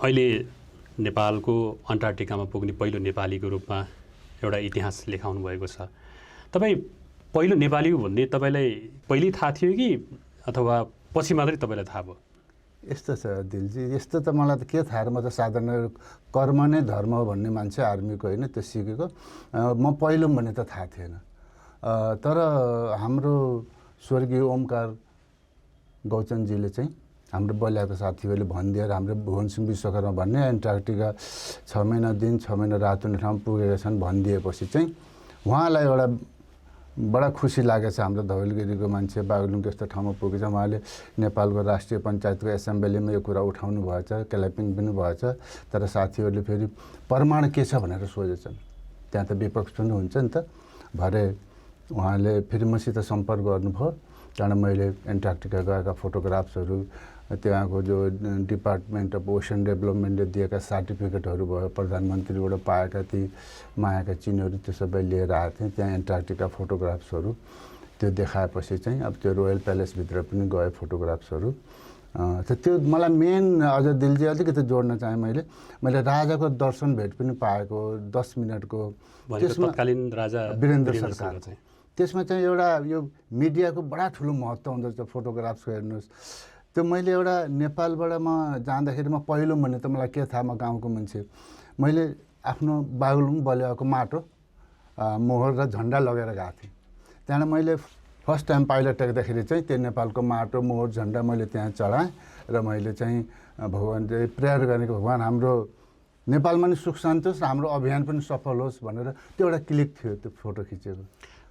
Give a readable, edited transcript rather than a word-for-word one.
अहिले नेपालको अन्टार्कटिकामा पुग्ने पहिलो नेपालीको रूपमा एउटा इतिहास लेखाउनु भएको छ। तपाईँ पहिलो नेपाली हो भन्ने तपाईँलाई पहिल्यै थाहा थियो कि अथवा पछि मात्रै तपाईँलाई थाहा भयो? यस्तो छ दिलजी, यस्तो त मलाई त के थाहा र म त साधारण कर्म नै धर्म हो भन्ने मान्छे, आर्मीको होइन, त्यो सिकेको। म पहिलो भन्ने त थाहा थिएन। तर हाम्रो स्वर्गीय ओमकार गौचनजीले चाहिँ हाम्रो बलियाको साथीहरूले भनिदिएर हाम्रो भुवनसिंह विश्वकर्मा भन्ने एन्टार्कटिका 6 महिना दिन 6 महिना रात हुने ठाउँमा पुगेका छन् भनिदिएपछि चाहिँ उहाँलाई एउटा बडा खुसी लागेको छ। हाम्रो धवलगिरीको मान्छे बागलुङ यस्तो ठाउँमा पुगेछ, उहाँले नेपालको राष्ट्रिय पञ्चायतको एसेम्ब्लीमा यो कुरा उठाउनु भएछ, क्ल्यापिङ पनि भएछ। तर साथीहरूले फेरि प्रमाण के छ भनेर सोधेछन्। त्यहाँ त विपक्ष पनि हुन्छ नि त। भरे उहाँले फेरि मसित सम्पर्क गर्नुभयो। त्यहाँबाट मैले एन्टार्कटिका गएका फोटोग्राफ्सहरू, त्यहाँको जो डिपार्टमेन्ट अफ ओसन डेभलपमेन्टले दिएका सर्टिफिकेटहरू भयो, प्रधानमन्त्रीबाट पाएका ती मायाका चिन्हहरू, त्यो सबै लिएर आएको थिएँ। त्यहाँ एन्टार्कटिका फोटोग्राफ्सहरू त्यो देखाएपछि चाहिँ अब त्यो रोयल प्यालेसभित्र पनि गए फोटोग्राफ्सहरू। त्यो मलाई मेन अझ दिलजी अलिकति जोड्न चाहेँ। मैले राजाको दर्शन भेट पनि पाएको 10 मिनटको। त्यसमा तत्कालीन राजा वीरेन्द्र सरकार चाहिँ त्यसमा चाहिँ एउटा यो मिडियाको बडा ठुलो महत्त्व हुँदो रहेछ। फोटोग्राफ्सको हेर्नुहोस्, त्यो मैले एउटा नेपालबाट म जाँदाखेरि म पहिलो भन्ने त मलाई के थाहा, म गाउँको मान्छे। मैले आफ्नो बागलुङ बलियाको माटो मोहर र झन्डा लगेर गएको थिएँ। त्यहाँबाट मैले फर्स्ट टाइम पाइलट टेक्दाखेरि चाहिँ त्यो नेपालको माटो मोहर झन्डा मैले त्यहाँ चढाएँ र मैले चाहिँ भगवान चाहिँ प्रेयर गरेको, भगवान हाम्रो नेपालमा नि सुख शान्ति होस् र हाम्रो अभियान पनि सफल होस् भनेर त्यो एउटा क्लिक थियो त्यो फोटो खिचेको।